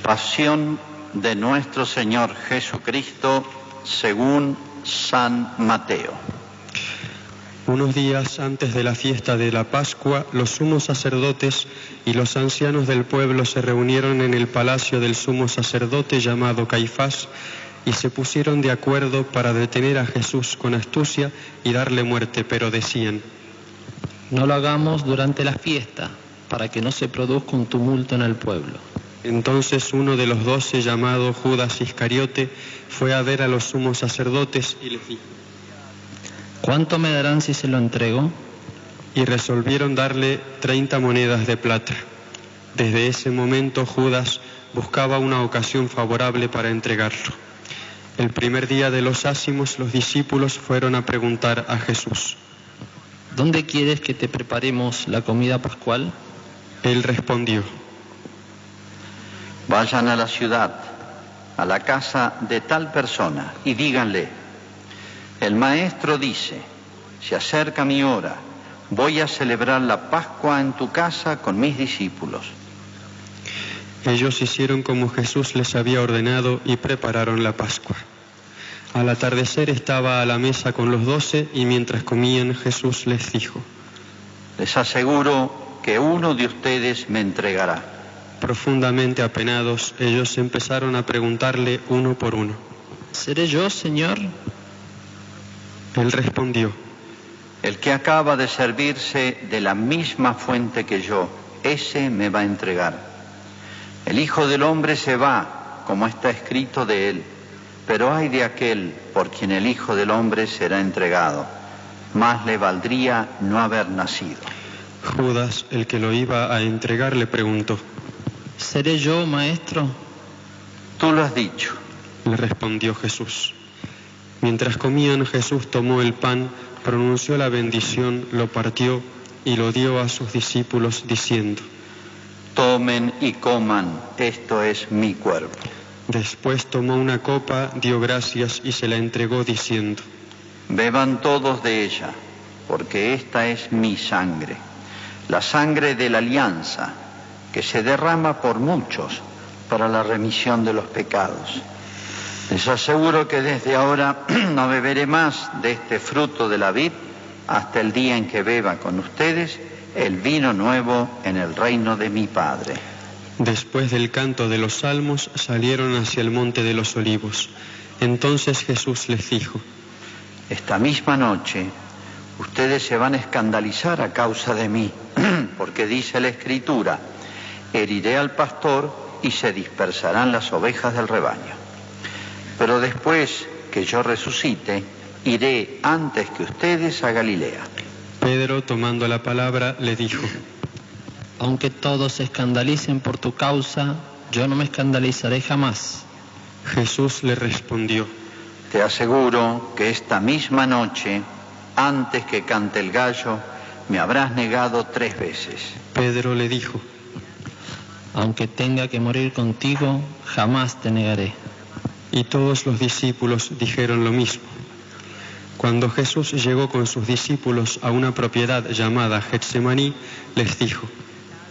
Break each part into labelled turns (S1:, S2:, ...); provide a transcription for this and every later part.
S1: Pasión de nuestro Señor Jesucristo según San Mateo.
S2: Unos días antes de la fiesta de la Pascua, los sumos sacerdotes y los ancianos del pueblo se reunieron en el palacio del sumo sacerdote llamado Caifás y se pusieron de acuerdo para detener a Jesús con astucia y darle muerte, pero decían:
S3: no lo hagamos durante la fiesta, para que no se produzca un tumulto en el pueblo.
S2: Entonces uno de los 12, llamado Judas Iscariote, fue a ver a los sumos sacerdotes y les dijo:
S3: ¿cuánto me darán si se lo entrego?
S2: Y resolvieron darle 30 monedas de plata. Desde ese momento Judas buscaba una ocasión favorable para entregarlo. El primer día de los ácimos, los discípulos fueron a preguntar a Jesús:
S3: ¿dónde quieres que te preparemos la comida pascual?
S2: Él respondió:
S1: vayan a la ciudad, a la casa de tal persona, y díganle: el maestro dice, se acerca mi hora, voy a celebrar la Pascua en tu casa con mis discípulos.
S2: Ellos hicieron como Jesús les había ordenado y prepararon la Pascua. Al atardecer estaba a la mesa con los 12 y mientras comían Jesús les dijo:
S1: les aseguro que uno de ustedes me entregará.
S2: Profundamente apenados, ellos empezaron a preguntarle uno por uno:
S3: ¿seré yo, Señor?
S2: Él respondió:
S1: el que acaba de servirse de la misma fuente que yo, ese me va a entregar. El Hijo del Hombre se va, como está escrito de él, pero ay de aquel por quien el Hijo del Hombre será entregado. Más le valdría no haber nacido.
S2: Judas, el que lo iba a entregar, le preguntó:
S3: ¿seré yo, maestro?
S1: Tú lo has dicho,
S2: le respondió Jesús. Mientras comían, Jesús tomó el pan, pronunció la bendición, lo partió y lo dio a sus discípulos diciendo:
S1: tomen y coman, esto es mi cuerpo.
S2: Después tomó una copa, dio gracias y se la entregó diciendo:
S1: beban todos de ella, porque esta es mi sangre, la sangre de la alianza, que se derrama por muchos para la remisión de los pecados. Les aseguro que desde ahora no beberé más de este fruto de la vid hasta el día en que beba con ustedes el vino nuevo en el reino de mi Padre.
S2: Después del canto de los salmos salieron hacia el monte de los olivos. Entonces Jesús les dijo:
S1: esta misma noche ustedes se van a escandalizar a causa de mí, porque dice la Escritura: heriré al pastor y se dispersarán las ovejas del rebaño. Pero después que yo resucite, iré antes que ustedes a Galilea.
S2: Pedro, tomando la palabra, le dijo:
S3: aunque todos se escandalicen por tu causa, yo no me escandalizaré jamás.
S2: Jesús le respondió:
S1: te aseguro que esta misma noche, antes que cante el gallo, me habrás negado 3 veces.
S2: Pedro le dijo:
S3: aunque tenga que morir contigo, jamás te negaré.
S2: Y todos los discípulos dijeron lo mismo. Cuando Jesús llegó con sus discípulos a una propiedad llamada Getsemaní, les dijo: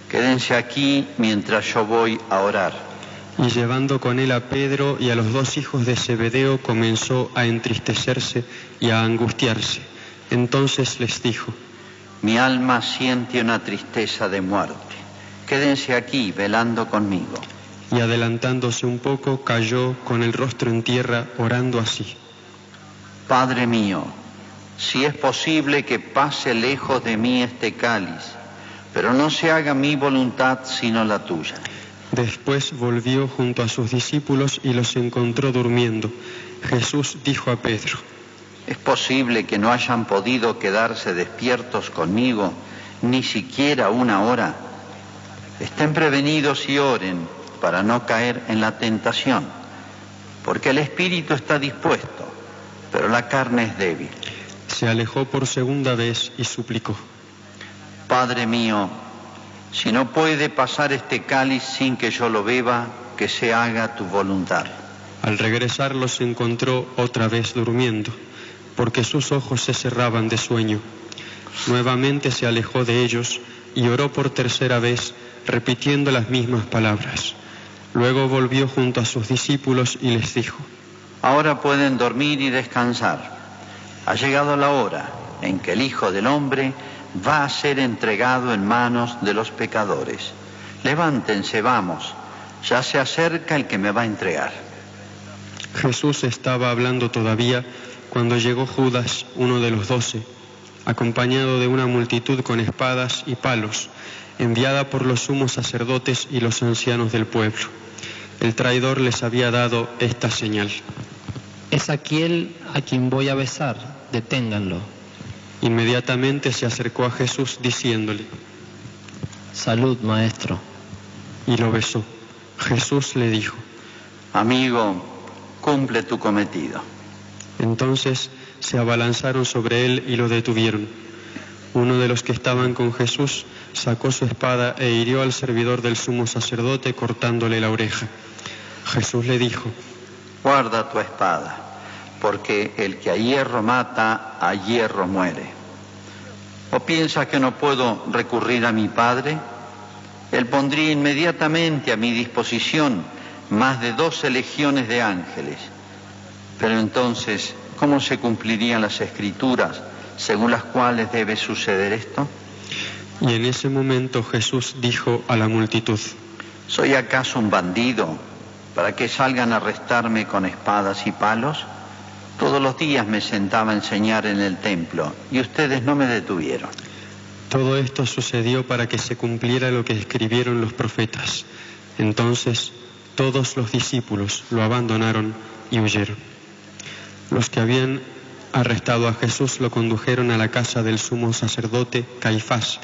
S1: quédense aquí mientras yo voy a orar.
S2: Y llevando con él a Pedro y a los 2 hijos de Zebedeo, comenzó a entristecerse y a angustiarse. Entonces les dijo:
S1: mi alma siente una tristeza de muerte. Quédense aquí velando conmigo.
S2: Y adelantándose un poco, cayó con el rostro en tierra, orando así:
S1: Padre mío, si es posible que pase lejos de mí este cáliz, pero no se haga mi voluntad sino la tuya.
S2: Después volvió junto a sus discípulos y los encontró durmiendo. Jesús dijo a Pedro:
S1: ¿es posible que no hayan podido quedarse despiertos conmigo ni siquiera 1 hora? Estén prevenidos y oren para no caer en la tentación, porque el espíritu está dispuesto, pero la carne es débil.
S2: Se alejó por segunda vez y suplicó:
S1: Padre mío, si no puede pasar este cáliz sin que yo lo beba, que se haga tu voluntad.
S2: Al regresar los encontró otra vez durmiendo, porque sus ojos se cerraban de sueño. Nuevamente se alejó de ellos y oró por tercera vez, repitiendo las mismas palabras. Luego volvió junto a sus discípulos y les dijo:
S1: Ahora pueden dormir y descansar. Ha llegado la hora en que el Hijo del Hombre va a ser entregado en manos de los pecadores. Levántense, vamos, ya se acerca el que me va a entregar.
S2: Jesús estaba hablando todavía cuando llegó Judas, uno de los 12, acompañado de una multitud con espadas y palos, enviada por los sumos sacerdotes y los ancianos del pueblo. El traidor les había dado esta señal:
S3: es aquel a quien voy a besar, deténganlo.
S2: Inmediatamente se acercó a Jesús diciéndole:
S3: Salud, maestro.
S2: Y lo besó. Jesús le dijo:
S1: Amigo, cumple tu cometido.
S2: Entonces se abalanzaron sobre él y lo detuvieron. Uno de los que estaban con Jesús sacó su espada e hirió al servidor del sumo sacerdote cortándole la oreja. Jesús le dijo:
S1: Guarda tu espada, porque el que a hierro mata, a hierro muere. ¿O piensas que no puedo recurrir a mi Padre? Él pondría inmediatamente a mi disposición más de 12 legiones de ángeles. Pero entonces, ¿cómo se cumplirían las Escrituras según las cuales debe suceder esto?
S2: Y en ese momento Jesús dijo a la multitud:
S1: ¿Soy acaso un bandido para que salgan a arrestarme con espadas y palos? Todos los días me sentaba a enseñar en el templo y ustedes no me detuvieron.
S2: Todo esto sucedió para que se cumpliera lo que escribieron los profetas. Entonces todos los discípulos lo abandonaron y huyeron. Los que habían arrestado a Jesús lo condujeron a la casa del sumo sacerdote Caifás,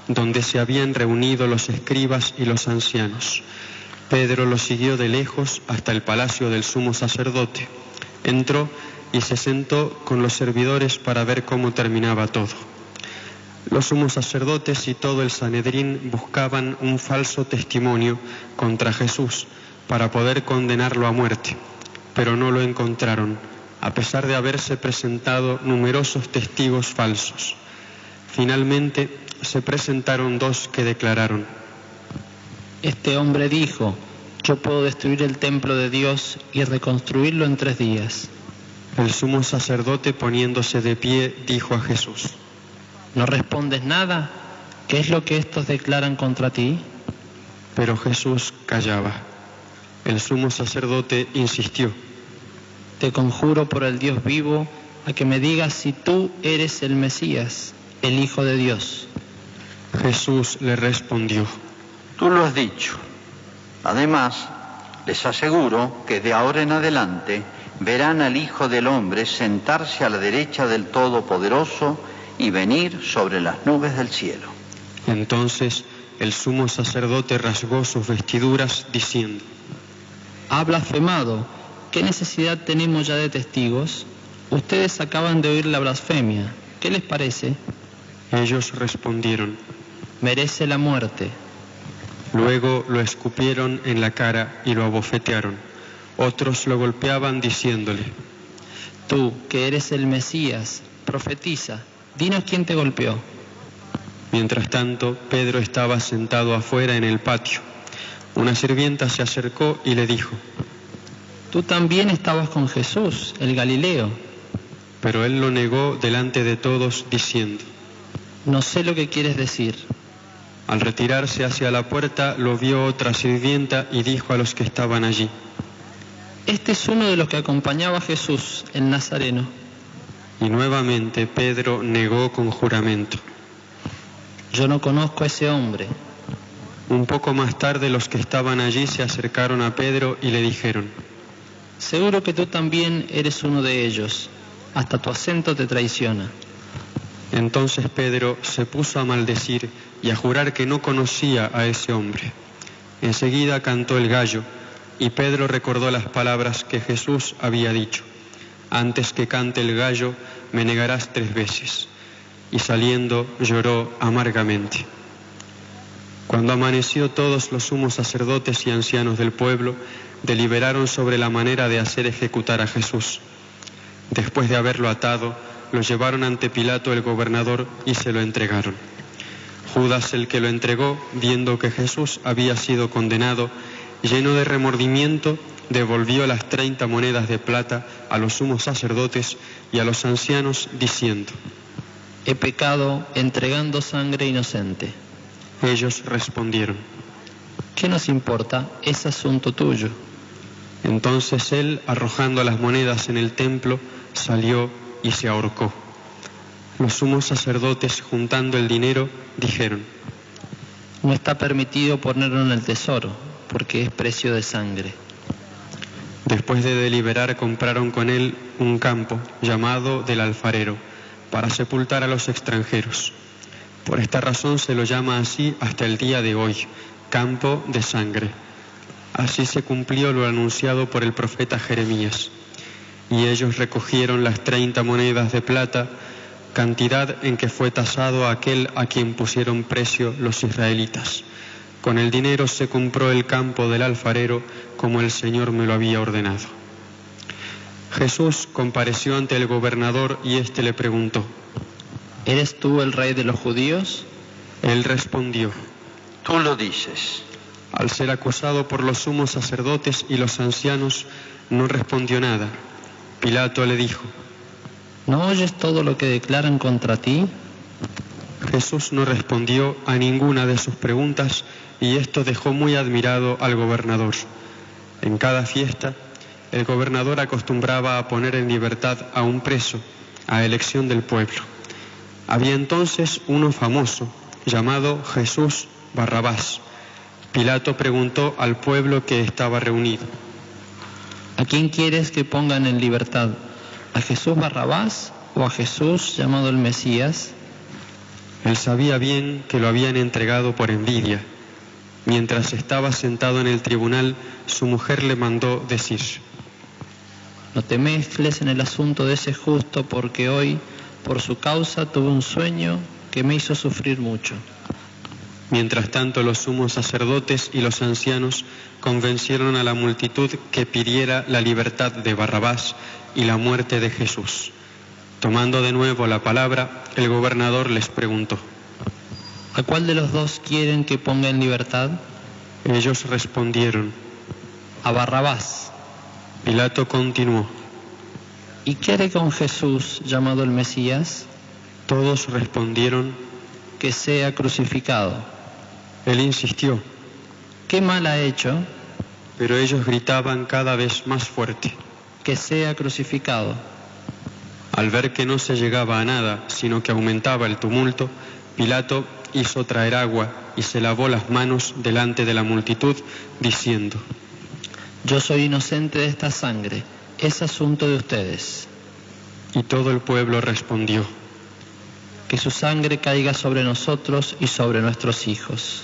S2: donde se habían reunido los escribas y los ancianos. Pedro lo siguió de lejos hasta el palacio del sumo sacerdote. Entró y se sentó con los servidores para ver cómo terminaba todo. Los sumos sacerdotes y todo el Sanedrín buscaban un falso testimonio contra Jesús para poder condenarlo a muerte, pero no lo encontraron, a pesar de haberse presentado numerosos testigos falsos. Finalmente se presentaron 2 que declararon:
S3: Este hombre dijo: yo puedo destruir el templo de Dios y reconstruirlo en 3 días.
S2: El sumo sacerdote, poniéndose de pie, dijo a Jesús:
S3: ¿No respondes nada? ¿Qué es lo que estos declaran contra ti?
S2: Pero Jesús callaba. El sumo sacerdote insistió:
S3: Te conjuro por el Dios vivo a que me digas si tú eres el Mesías, el Hijo de Dios.
S2: Jesús le respondió:
S1: Tú lo has dicho. Además, les aseguro que de ahora en adelante verán al Hijo del Hombre sentarse a la derecha del Todopoderoso y venir sobre las nubes del cielo.
S2: Entonces el sumo sacerdote rasgó sus vestiduras diciendo:
S3: Ha blasfemado. ¿Qué necesidad tenemos ya de testigos? Ustedes acaban de oír la blasfemia. ¿Qué les parece?
S2: Ellos respondieron:
S3: Merece la muerte.
S2: Luego lo escupieron en la cara y lo abofetearon. Otros lo golpeaban diciéndole:
S3: Tú, que eres el Mesías, profetiza, dinos quién te golpeó.
S2: Mientras tanto, Pedro estaba sentado afuera en el patio. Una sirvienta se acercó y le dijo:
S3: Tú también estabas con Jesús, el Galileo.
S2: Pero él lo negó delante de todos, diciendo:
S3: No sé lo que quieres decir.
S2: Al retirarse hacia la puerta, lo vio otra sirvienta y dijo a los que estaban allí:
S3: Este es uno de los que acompañaba a Jesús, el Nazareno.
S2: Y nuevamente Pedro negó con juramento:
S3: Yo no conozco a ese hombre.
S2: Un poco más tarde los que estaban allí se acercaron a Pedro y le dijeron:
S3: Seguro que tú también eres uno de ellos. Hasta tu acento te traiciona.
S2: Entonces Pedro se puso a maldecir y a jurar que no conocía a ese hombre. Enseguida cantó el gallo y Pedro recordó las palabras que Jesús había dicho: Antes que cante el gallo, me negarás 3 veces. Y saliendo lloró amargamente. Cuando amaneció, todos los sumos sacerdotes y ancianos del pueblo deliberaron sobre la manera de hacer ejecutar a Jesús. Después de haberlo atado, lo llevaron ante Pilato el gobernador y se lo entregaron. Judas, el que lo entregó, viendo que Jesús había sido condenado, lleno de remordimiento, devolvió las 30 monedas de plata a los sumos sacerdotes y a los ancianos, diciendo:
S3: He pecado entregando sangre inocente.
S2: Ellos respondieron:
S3: ¿Qué nos importa? Es asunto tuyo.
S2: Entonces él, arrojando las monedas en el templo, salió y se ahorcó. Los sumos sacerdotes, juntando el dinero, dijeron:
S3: No está permitido ponerlo en el tesoro, porque es precio de sangre.
S2: Después de deliberar, compraron con él un campo llamado del Alfarero, para sepultar a los extranjeros. Por esta razón se lo llama así hasta el día de hoy, campo de sangre. Así se cumplió lo anunciado por el profeta Jeremías. Y ellos recogieron las 30 monedas de plata, cantidad en que fue tasado aquel a quien pusieron precio los israelitas. Con el dinero se compró el campo del alfarero, como el Señor me lo había ordenado. Jesús compareció ante el gobernador y éste le preguntó:
S3: ¿Eres tú el rey de los judíos?
S2: Él respondió:
S1: Tú lo dices.
S2: Al ser acusado por los sumos sacerdotes y los ancianos, no respondió nada. Pilato le dijo:
S3: ¿No oyes todo lo que declaran contra ti?
S2: Jesús no respondió a ninguna de sus preguntas, y esto dejó muy admirado al gobernador. En cada fiesta, el gobernador acostumbraba a poner en libertad a un preso, a elección del pueblo. Había entonces uno famoso, llamado Jesús Barrabás. Pilato preguntó al pueblo que estaba reunido:
S3: ¿A quién quieres que pongan en libertad? ¿A Jesús Barrabás o a Jesús llamado el Mesías?
S2: Él sabía bien que lo habían entregado por envidia. Mientras estaba sentado en el tribunal, su mujer le mandó decir:
S3: No te mezcles en el asunto de ese justo, porque hoy, por su causa, tuve un sueño que me hizo sufrir mucho.
S2: Mientras tanto, los sumos sacerdotes y los ancianos convencieron a la multitud que pidiera la libertad de Barrabás y la muerte de Jesús. Tomando de nuevo la palabra, el gobernador les preguntó:
S3: ¿A cuál de los dos quieren que ponga en libertad?
S2: Ellos respondieron:
S3: A Barrabás.
S2: Pilato continuó:
S3: ¿Y qué haré con Jesús llamado el Mesías?
S2: Todos respondieron:
S3: Que sea crucificado.
S2: Él insistió,
S3: ¿Qué mal ha hecho?
S2: pero ellos gritaban cada vez más fuerte:
S3: Que sea crucificado.
S2: Al ver que no se llegaba a nada, sino que aumentaba el tumulto, Pilato hizo traer agua y se lavó las manos delante de la multitud, diciendo:
S3: Yo soy inocente de esta sangre, es asunto de ustedes.
S2: Y todo el pueblo respondió:
S3: Que su sangre caiga sobre nosotros y sobre nuestros hijos.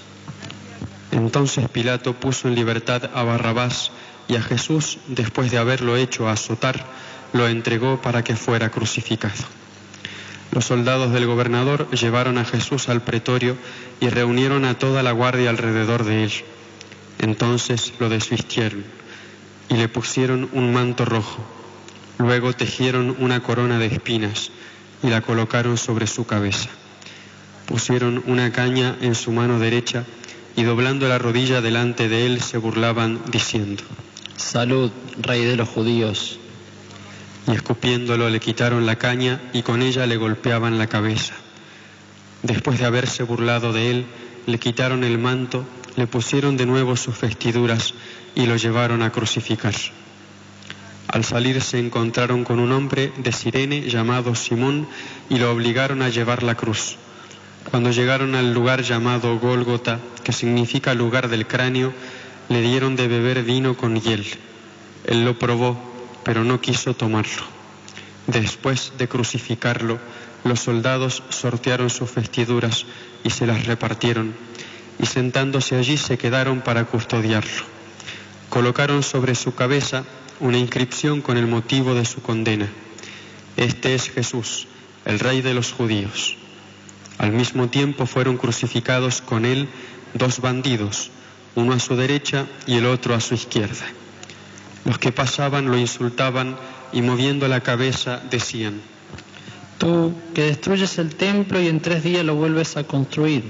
S2: Entonces Pilato puso en libertad a Barrabás, y a Jesús, después de haberlo hecho azotar, lo entregó para que fuera crucificado. Los soldados del gobernador llevaron a Jesús al pretorio y reunieron a toda la guardia alrededor de él. Entonces lo desvistieron y le pusieron un manto rojo. Luego tejieron una corona de espinas y la colocaron sobre su cabeza. Pusieron una caña en su mano derecha y doblando la rodilla delante de él se burlaban diciendo:
S3: Salud, rey de los judíos.
S2: Y escupiéndolo le quitaron la caña y con ella le golpeaban la cabeza. Después de haberse burlado de él, le quitaron el manto, le pusieron de nuevo sus vestiduras y lo llevaron a crucificar. Al salir se encontraron con un hombre de Cirene llamado Simón y lo obligaron a llevar la cruz. Cuando llegaron al lugar llamado Gólgota, que significa lugar del cráneo, le dieron de beber vino con hiel. Él lo probó, pero no quiso tomarlo. Después de crucificarlo, los soldados sortearon sus vestiduras y se las repartieron, y sentándose allí se quedaron para custodiarlo. Colocaron sobre su cabeza una inscripción con el motivo de su condena: Este es Jesús, el Rey de los judíos. Al mismo tiempo fueron crucificados con él 2 bandidos, uno a su derecha y el otro a su izquierda. Los que pasaban lo insultaban y moviendo la cabeza decían:
S3: Tú, que destruyes el templo y en 3 días lo vuelves a construir,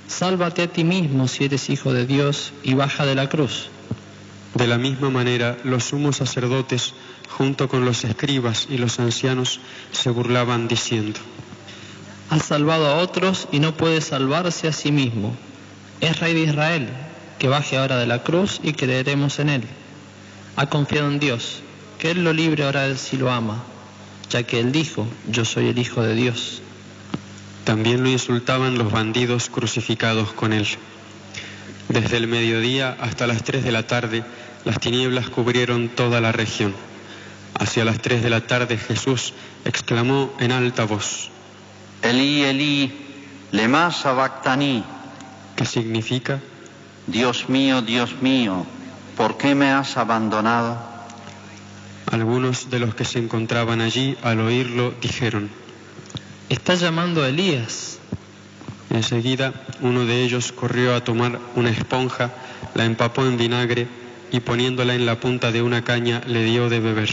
S3: sálvate a ti mismo si eres hijo de Dios y baja de la cruz.
S2: De la misma manera, los sumos sacerdotes, junto con los escribas y los ancianos, se burlaban diciendo:
S3: Ha salvado a otros y no puede salvarse a sí mismo. Es Rey de Israel, que baje ahora de la cruz y creeremos en él. Ha confiado en Dios, que él lo libre ahora si lo ama, ya que él dijo: yo soy el Hijo de Dios.
S2: También lo insultaban los bandidos crucificados con él. Desde el mediodía hasta las 3 de la tarde, las tinieblas cubrieron toda la región. Hacia las 3 de la tarde Jesús exclamó en alta voz:
S1: Elí, Elí, lema sabactani,
S2: que significa:
S1: Dios mío, ¿por qué me has abandonado?
S2: Algunos de los que se encontraban allí, al oírlo, dijeron:
S3: Está llamando a Elías.
S2: Enseguida uno de ellos corrió a tomar una esponja, la empapó en vinagre y poniéndola en la punta de una caña le dio de beber.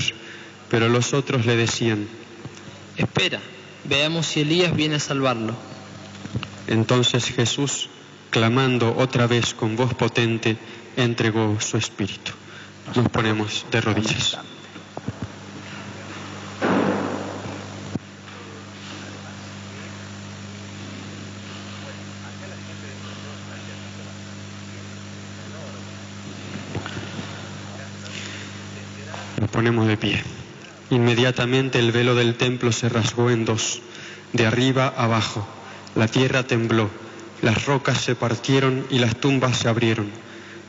S2: Pero los otros le decían:
S3: Espera, veamos si Elías viene a salvarlo.
S2: Entonces Jesús, clamando otra vez con voz potente, entregó su espíritu. Nos ponemos de rodillas. Nos ponemos de pie. Inmediatamente el velo del templo se rasgó en dos, de arriba abajo. La tierra tembló, las rocas se partieron y las tumbas se abrieron.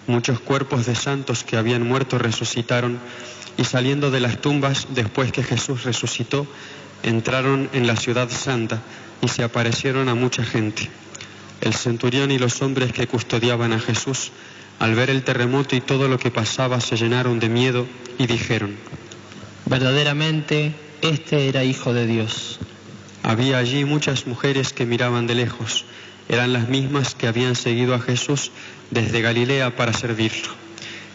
S2: Muchos cuerpos de santos que habían muerto resucitaron y saliendo de las tumbas, después que Jesús resucitó, entraron en la ciudad santa y se aparecieron a mucha gente. El centurión y los hombres que custodiaban a Jesús, al ver el terremoto y todo lo que pasaba, se llenaron de miedo y dijeron:
S3: Verdaderamente, este era Hijo de Dios.
S2: Había allí muchas mujeres que miraban de lejos. Eran las mismas que habían seguido a Jesús desde Galilea para servirlo.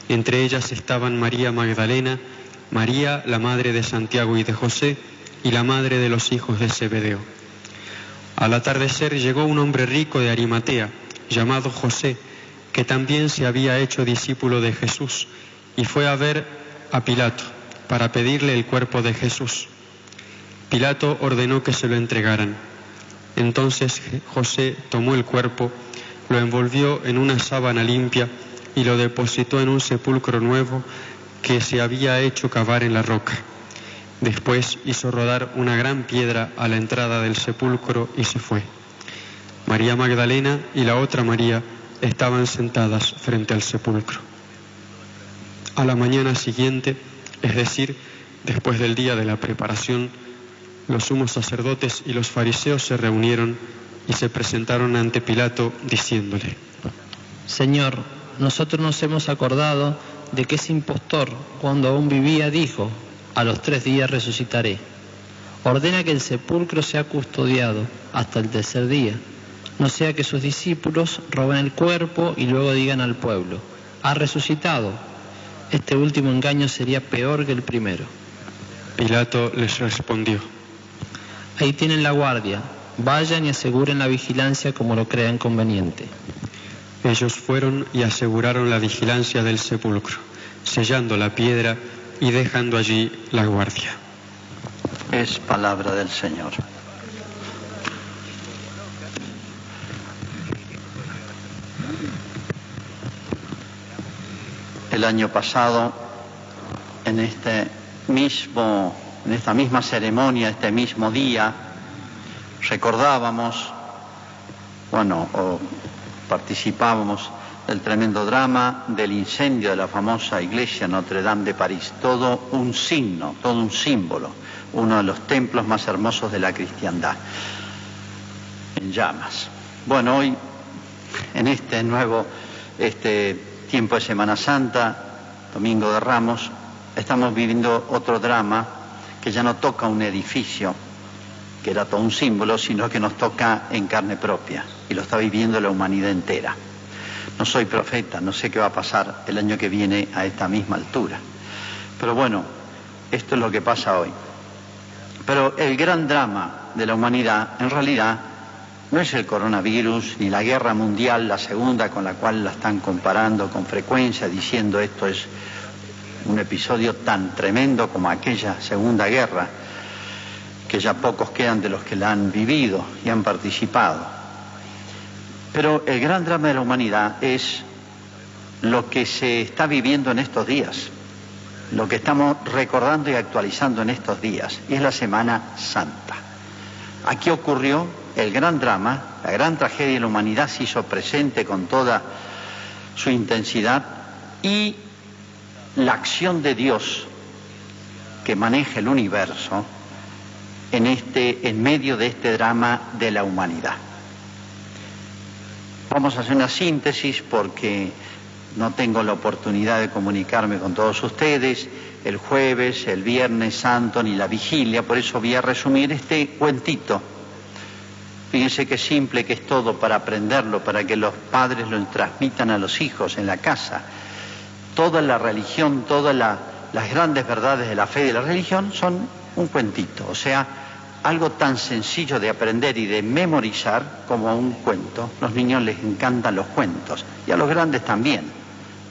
S2: Entre ellas estaban María Magdalena, María, la madre de Santiago y de José, y la madre de los hijos de Zebedeo. Al atardecer llegó un hombre rico de Arimatea, llamado José, que también se había hecho discípulo de Jesús, y fue a ver a Pilato para pedirle el cuerpo de Jesús. Pilato ordenó que se lo entregaran. Entonces José tomó el cuerpo, lo envolvió en una sábana limpia y lo depositó en un sepulcro nuevo que se había hecho cavar en la roca. Después hizo rodar una gran piedra a la entrada del sepulcro y se fue. María Magdalena y la otra María estaban sentadas frente al sepulcro. A la mañana siguiente, es decir, después del día de la preparación, los sumos sacerdotes y los fariseos se reunieron y se presentaron ante Pilato diciéndole:
S3: Señor, nosotros nos hemos acordado de que ese impostor, cuando aún vivía, dijo: a los 3 días resucitaré. Ordena que el sepulcro sea custodiado hasta el tercer día, no sea que sus discípulos roben el cuerpo y luego digan al pueblo: ha resucitado. Este último engaño sería peor que el primero.
S2: Pilato les respondió:
S3: Ahí tienen la guardia, vayan y aseguren la vigilancia como lo crean conveniente.
S2: Ellos fueron y aseguraron la vigilancia del sepulcro, sellando la piedra y dejando allí la guardia.
S1: Es palabra del Señor. El año pasado, en esta misma ceremonia, este mismo día, recordábamos, o participábamos del tremendo drama del incendio de la famosa iglesia Notre Dame de París. Todo un signo, todo un símbolo, uno de los templos más hermosos de la cristiandad, en llamas. Bueno, hoy, en este nuevo tiempo de Semana Santa, Domingo de Ramos, estamos viviendo otro drama que ya no toca un edificio, que era todo un símbolo, sino que nos toca en carne propia, y lo está viviendo la humanidad entera. No soy profeta, no sé qué va a pasar el año que viene a esta misma altura. Pero bueno, esto es lo que pasa hoy. Pero el gran drama de la humanidad, en realidad, no es el coronavirus ni la guerra mundial, la segunda, con la cual la están comparando con frecuencia, diciendo esto es un episodio tan tremendo como aquella Segunda Guerra, que ya pocos quedan de los que la han vivido y han participado. Pero el gran drama de la humanidad es lo que se está viviendo en estos días, lo que estamos recordando y actualizando en estos días, y es la Semana Santa. Aquí ocurrió el gran drama, la gran tragedia de la humanidad se hizo presente con toda su intensidad, y la acción de Dios que maneja el universo en medio de este drama de la humanidad. Vamos a hacer una síntesis porque no tengo la oportunidad de comunicarme con todos ustedes el jueves, el viernes santo ni la vigilia, por eso voy a resumir este cuentito. Fíjense qué simple que es todo para aprenderlo, para que los padres lo transmitan a los hijos en la casa. Toda la religión, todas las grandes verdades de la fe y de la religión son un cuentito, o sea, algo tan sencillo de aprender y de memorizar como un cuento. Los niños les encantan los cuentos y a los grandes también.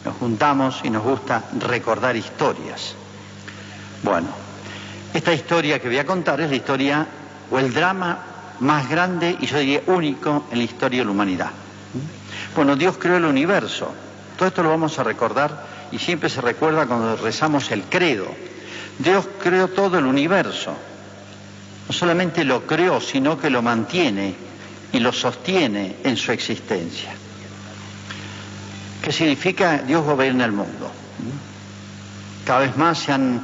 S1: Nos juntamos y nos gusta recordar historias. Bueno, esta historia que voy a contar es la historia o el drama más grande y yo diría único en la historia de la humanidad. Bueno, Dios creó el universo. Todo esto lo vamos a recordar y siempre se recuerda cuando rezamos el credo. Dios creó todo el universo. No solamente lo creó, sino que lo mantiene y lo sostiene en su existencia. ¿Qué significa? Dios gobierna el mundo. Cada vez más se han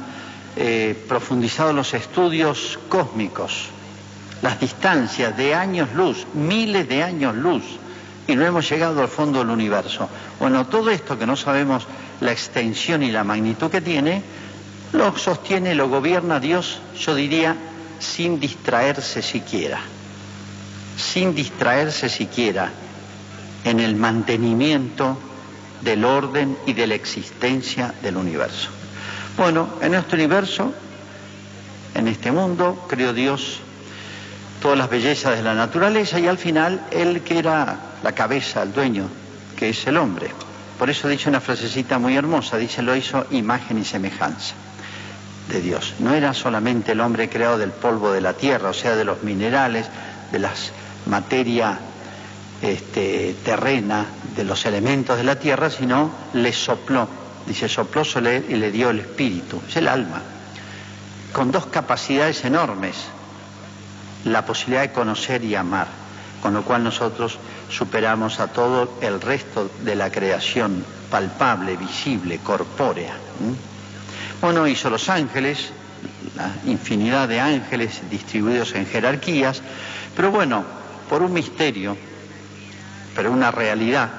S1: profundizado los estudios cósmicos, las distancias de años luz, miles de años luz, y no hemos llegado al fondo del universo. Bueno, todo esto que no sabemos la extensión y la magnitud que tiene, lo sostiene, lo gobierna Dios, yo diría, sin distraerse siquiera en el mantenimiento del orden y de la existencia del universo. Bueno, en este universo, en este mundo, creó Dios todas las bellezas de la naturaleza y al final Él que era la cabeza, el dueño, que es el hombre. Por eso dice una frasecita muy hermosa, dice, lo hizo imagen y semejanza de Dios. No era solamente el hombre creado del polvo de la tierra, o sea, de los minerales, de las materia terrena, de los elementos de la tierra, sino le sopló, dice, sopló sobre él y le dio el espíritu, es el alma, con dos capacidades enormes, la posibilidad de conocer y amar, con lo cual nosotros superamos a todo el resto de la creación palpable, visible, corpórea. Bueno, hizo los ángeles, la infinidad de ángeles distribuidos en jerarquías, pero bueno, por un misterio, pero una realidad,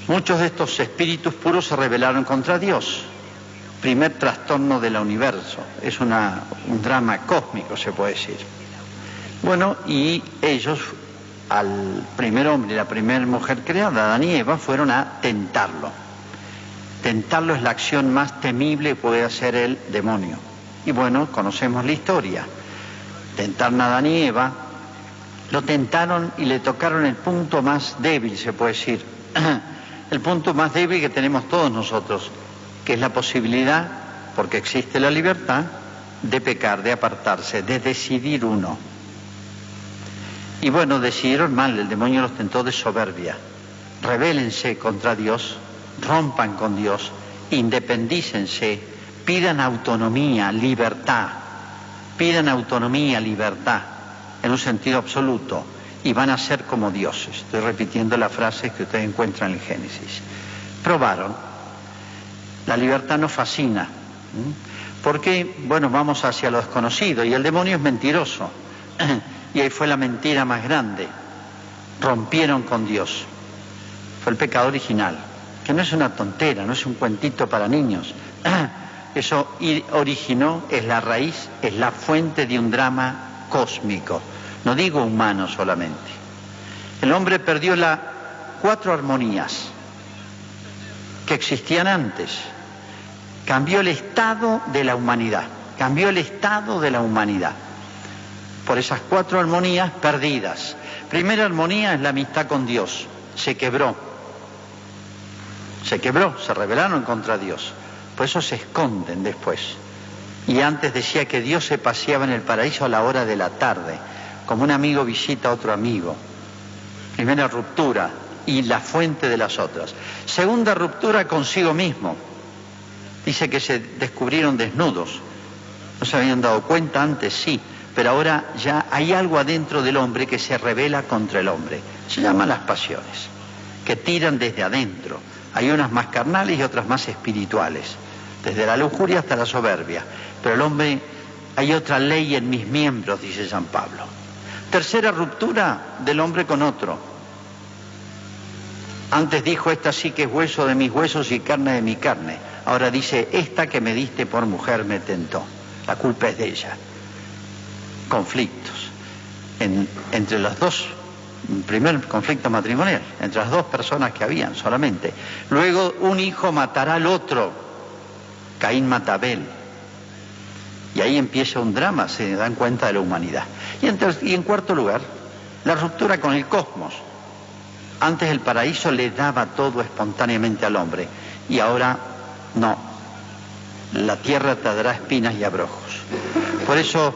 S1: muchos de estos espíritus puros se rebelaron contra Dios. Primer trastorno del universo, es un drama cósmico, se puede decir. Bueno, y ellos, al primer hombre y la primera mujer creada, Adán y Eva, fueron a tentarlo. Tentarlo es la acción más temible que puede hacer el demonio. Y bueno, conocemos la historia. Tentaron a Adán y Eva, lo tentaron y le tocaron el punto más débil, se puede decir. El punto más débil que tenemos todos nosotros, que es la posibilidad, porque existe la libertad, de pecar, de apartarse, de decidir uno. Y bueno, decidieron mal, el demonio los tentó de soberbia. Rebélense contra Dios, rompan con Dios, independícense, pidan autonomía, libertad, en un sentido absoluto, y van a ser como Dios. Estoy repitiendo la frase que ustedes encuentran en el Génesis. Probaron. La libertad nos fascina. Porque, bueno, vamos hacia lo desconocido, y el demonio es mentiroso. Y ahí fue la mentira más grande. Rompieron con Dios. Fue el pecado original, que no es una tontera, no es un cuentito para niños. Eso originó, es la raíz, es la fuente de un drama cósmico, no digo humano solamente. El hombre perdió las 4 armonías que existían antes, cambió el estado de la humanidad, por esas 4 armonías perdidas. Primera armonía es la amistad con Dios. Se quebró, se rebelaron contra Dios. Por eso se esconden después. Y antes decía que Dios se paseaba en el paraíso a la hora de la tarde, como un amigo visita a otro amigo. Primera ruptura y la fuente de las otras. Segunda ruptura consigo mismo. Dice que se descubrieron desnudos. No se habían dado cuenta antes, sí, pero ahora ya hay algo adentro del hombre que se rebela contra el hombre. Se llaman las pasiones, que tiran desde adentro. Hay unas más carnales y otras más espirituales, desde la lujuria hasta la soberbia. Pero el hombre, hay otra ley en mis miembros, dice San Pablo. Tercera ruptura del hombre con otro. Antes dijo, esta sí que es hueso de mis huesos y carne de mi carne. Ahora dice, esta que me diste por mujer me tentó. La culpa es de ella. Conflictos entre los dos. Primer conflicto matrimonial entre las 2 personas que habían solamente. Luego un hijo matará al otro. Caín mata a Abel. Y ahí empieza un drama, se dan cuenta de la humanidad. Y en cuarto lugar, la ruptura con el cosmos. Antes el paraíso le daba todo espontáneamente al hombre y ahora no. La tierra te dará espinas y abrojos. Por eso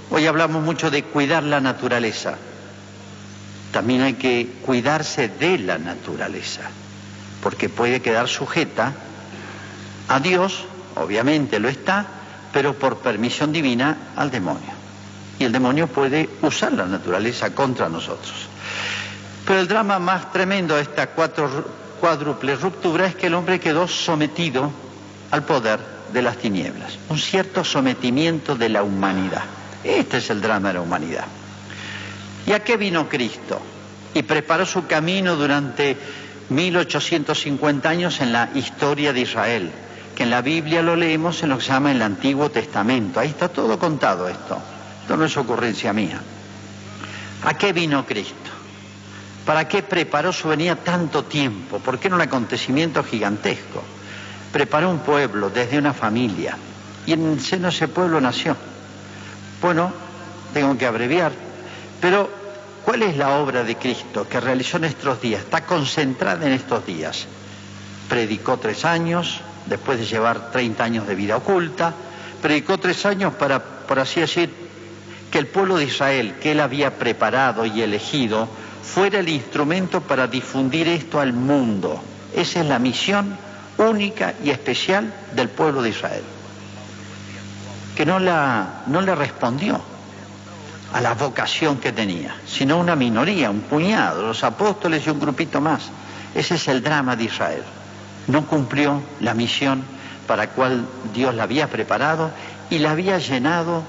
S1: hoy hablamos mucho de cuidar la naturaleza. También hay que cuidarse de la naturaleza, porque puede quedar sujeta a Dios, obviamente lo está, pero por permisión divina al demonio. Y el demonio puede usar la naturaleza contra nosotros. Pero el drama más tremendo de esta cuádruple ruptura es que el hombre quedó sometido al poder de las tinieblas. Un cierto sometimiento de la humanidad. Este es el drama de la humanidad. ¿Y a qué vino Cristo? Y preparó su camino durante 1850 años en la historia de Israel, que en la Biblia lo leemos en lo que se llama el Antiguo Testamento. Ahí está todo contado esto. Esto no es ocurrencia mía. ¿A qué vino Cristo? ¿Para qué preparó su venida tanto tiempo? Porque era un acontecimiento gigantesco. Preparó un pueblo desde una familia y en el seno de ese pueblo nació. Bueno, tengo que abreviar, pero ¿cuál es la obra de Cristo que realizó en estos días? Está concentrada en estos días. Predicó 3 años, después de llevar 30 años de vida oculta, predicó 3 años para, por así decir, que el pueblo de Israel, que él había preparado y elegido, fuera el instrumento para difundir esto al mundo. Esa es la misión única y especial del pueblo de Israel, que no le respondió a la vocación que tenía, sino una minoría, un puñado, los apóstoles y un grupito más. Ese es el drama de Israel. No cumplió la misión para la cual Dios la había preparado y la había llenado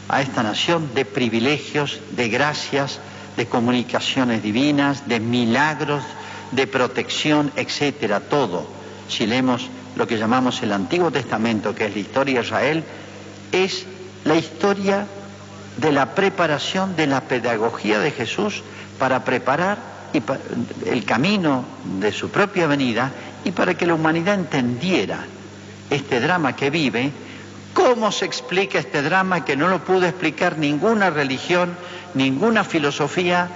S1: a esta nación de privilegios, de gracias, de comunicaciones divinas, de milagros, de protección, etcétera, todo. Si leemos lo que llamamos el Antiguo Testamento, que es la historia de Israel, es la historia de la preparación de la pedagogía de Jesús para preparar el camino de su propia venida y para que la humanidad entendiera este drama que vive. ¿Cómo se explica este drama que no lo pudo explicar ninguna religión, ninguna filosofía,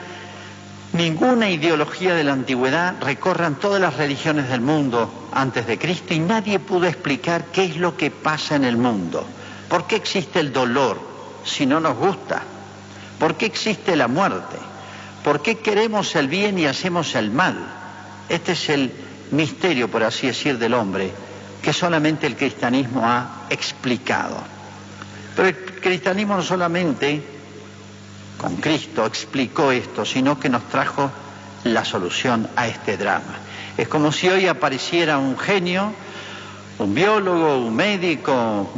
S1: ninguna ideología de la antigüedad? Recorran todas las religiones del mundo antes de Cristo y nadie pudo explicar qué es lo que pasa en el mundo. ¿Por qué existe el dolor si no nos gusta? ¿Por qué existe la muerte? ¿Por qué queremos el bien y hacemos el mal? Este es el misterio, por así decir, del hombre, que solamente el cristianismo ha explicado. Pero el cristianismo no solamente con Cristo explicó esto, sino que nos trajo la solución a este drama. Es como si hoy apareciera un genio, un biólogo, un médico,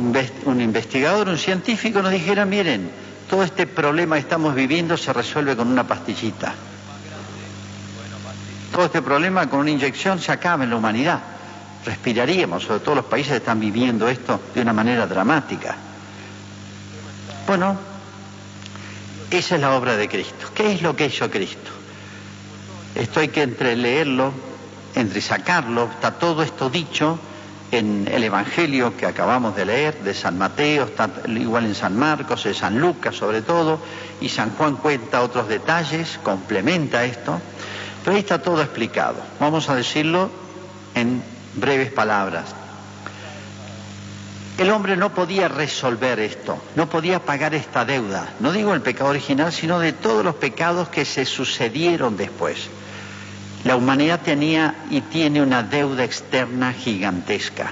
S1: un investigador, un científico, nos dijera, miren, todo este problema que estamos viviendo se resuelve con una pastillita. Todo este problema con una inyección se acaba en la humanidad. Respiraríamos, sobre todo los países que están viviendo esto de una manera dramática. Bueno, esa es la obra de Cristo. ¿Qué es lo que hizo Cristo? Esto hay que entre leerlo, entre sacarlo, está todo esto dicho en el Evangelio que acabamos de leer, de San Mateo, está igual en San Marcos, en San Lucas sobre todo, y San Juan cuenta otros detalles, complementa esto, pero ahí está todo explicado. Vamos a decirlo en breves palabras. El hombre no podía resolver esto, no podía pagar esta deuda, no digo el pecado original, sino de todos los pecados que se sucedieron después. La humanidad tenía y tiene una deuda externa gigantesca.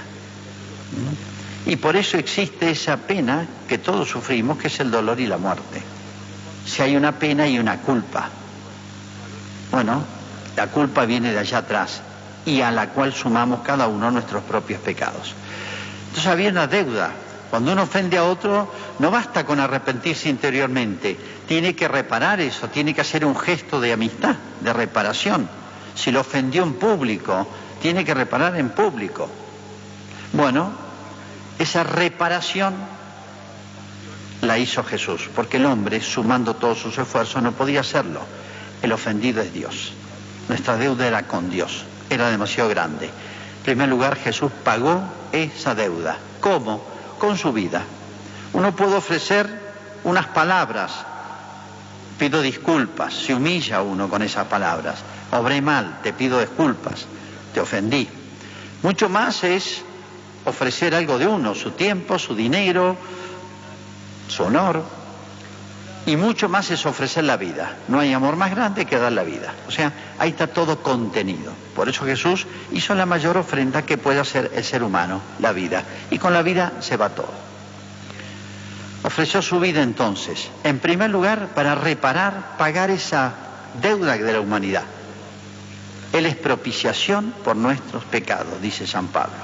S1: Y por eso existe esa pena que todos sufrimos, que es el dolor y la muerte. Si hay una pena y una culpa. Bueno, la culpa viene de allá atrás y a la cual sumamos cada uno nuestros propios pecados. Entonces había una deuda. Cuando uno ofende a otro, no basta con arrepentirse interiormente. Tiene que reparar eso, tiene que hacer un gesto de amistad, de reparación. Si lo ofendió en público, tiene que reparar en público. Bueno, esa reparación la hizo Jesús, porque el hombre, sumando todos sus esfuerzos, no podía hacerlo. El ofendido es Dios. Nuestra deuda era con Dios, era demasiado grande. En primer lugar, Jesús pagó esa deuda. ¿Cómo? Con su vida. Uno puede ofrecer unas palabras. Pido disculpas, se humilla uno con esas palabras. Obré mal, te pido disculpas, te ofendí. Mucho más es ofrecer algo de uno, su tiempo, su dinero, su honor. Y mucho más es ofrecer la vida. No hay amor más grande que dar la vida. O sea, ahí está todo contenido. Por eso Jesús hizo la mayor ofrenda que puede hacer el ser humano, la vida. Y con la vida se va todo. Ofreció su vida entonces, en primer lugar, para reparar, pagar esa deuda de la humanidad. Él es propiciación por nuestros pecados, dice San Pablo.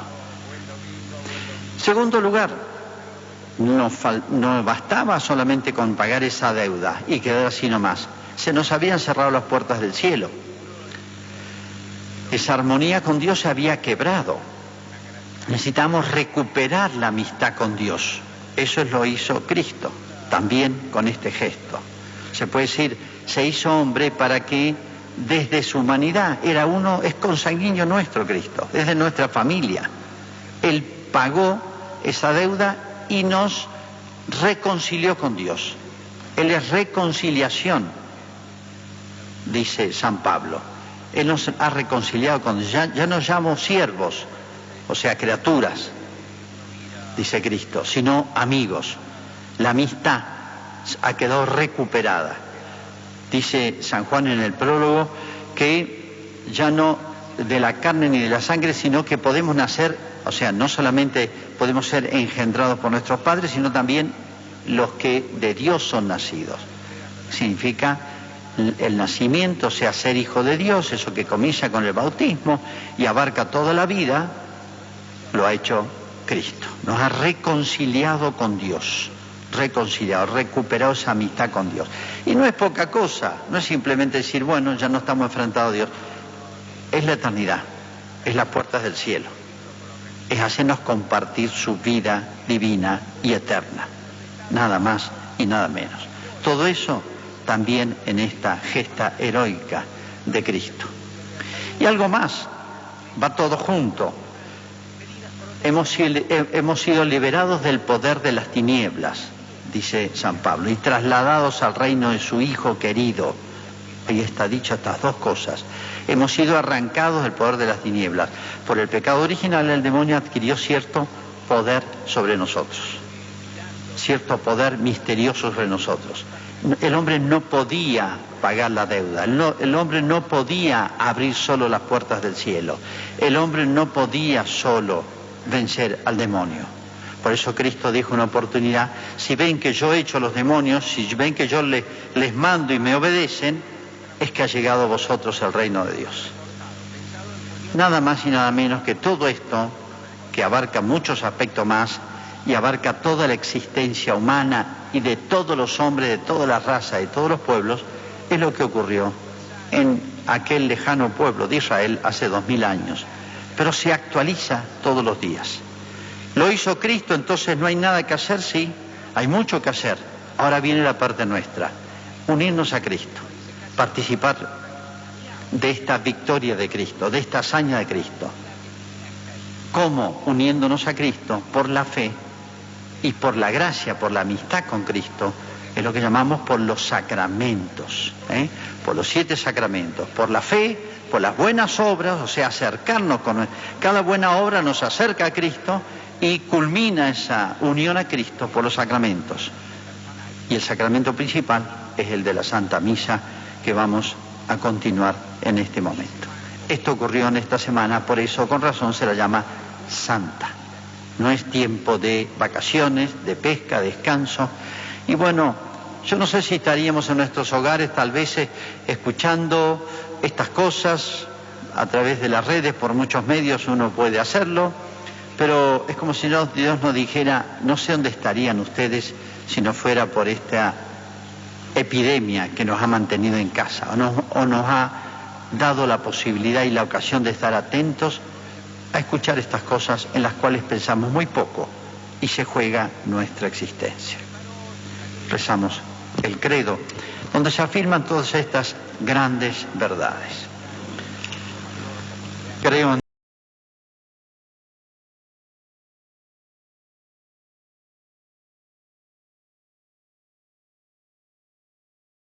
S1: Segundo lugar, no bastaba solamente con pagar esa deuda y quedar así nomás. Se nos habían cerrado las puertas del cielo. Esa armonía con Dios se había quebrado. Necesitamos recuperar la amistad con Dios. Eso lo hizo Cristo, también con este gesto. Se puede decir, se hizo hombre para que desde su humanidad, es consanguíneo nuestro Cristo, desde nuestra familia. Él pagó esa deuda y nos reconcilió con Dios. Él es reconciliación, dice San Pablo. Él nos ha reconciliado con Dios. Ya no llamo siervos, o sea, criaturas, dice Cristo, sino amigos. La amistad ha quedado recuperada. Dice San Juan en el prólogo que ya no de la carne ni de la sangre, sino que podemos nacer, o sea, no solamente podemos ser engendrados por nuestros padres, sino también los que de Dios son nacidos. Significa el nacimiento, o sea, ser hijo de Dios, eso que comienza con el bautismo y abarca toda la vida, lo ha hecho Cristo. Nos ha reconciliado con Dios, recuperado esa amistad con Dios. Y no es poca cosa, no es simplemente decir, bueno, ya no estamos enfrentados a Dios. Es la eternidad, es las puertas del cielo, es hacernos compartir su vida divina y eterna, nada más y nada menos. Todo eso también en esta gesta heroica de Cristo. Y algo más, va todo junto. Hemos sido liberados del poder de las tinieblas, dice San Pablo, y trasladados al reino de su Hijo querido. Ahí está dicho estas dos cosas. Hemos sido arrancados del poder de las tinieblas. Por el pecado original, el demonio adquirió cierto poder sobre nosotros, cierto poder misterioso sobre nosotros. El hombre no podía pagar la deuda, el hombre no podía abrir solo las puertas del cielo, el hombre no podía solo vencer al demonio. Por eso Cristo dijo una oportunidad, si ven que yo echo a los demonios, si ven que yo les mando y me obedecen, es que ha llegado a vosotros el reino de Dios. Nada más y nada menos que todo esto, que abarca muchos aspectos más, y abarca toda la existencia humana y de todos los hombres, de todas las razas, de todos los pueblos, es lo que ocurrió en aquel lejano pueblo de Israel hace 2000 años. Pero se actualiza todos los días. Lo hizo Cristo, entonces no hay nada que hacer, sí, hay mucho que hacer. Ahora viene la parte nuestra, unirnos a Cristo, participar de esta victoria de Cristo, de esta hazaña de Cristo. ¿Cómo? Uniéndonos a Cristo por la fe y por la gracia, por la amistad con Cristo, es lo que llamamos por los sacramentos, por los 7 sacramentos, por la fe, por las buenas obras, o sea, acercarnos con... Cada buena obra nos acerca a Cristo y culmina esa unión a Cristo por los sacramentos. Y el sacramento principal es el de la Santa Misa, que vamos a continuar en este momento. Esto ocurrió en esta semana, por eso con razón se la llama Santa. No es tiempo de vacaciones, de pesca, descanso. Y bueno, yo no sé si estaríamos en nuestros hogares tal vez escuchando estas cosas a través de las redes, por muchos medios uno puede hacerlo, pero es como si Dios nos dijera, no sé dónde estarían ustedes si no fuera por esta epidemia que nos ha mantenido en casa, o nos ha dado la posibilidad y la ocasión de estar atentos a escuchar estas cosas en las cuales pensamos muy poco y se juega nuestra existencia. Rezamos el credo, donde se afirman todas estas grandes verdades.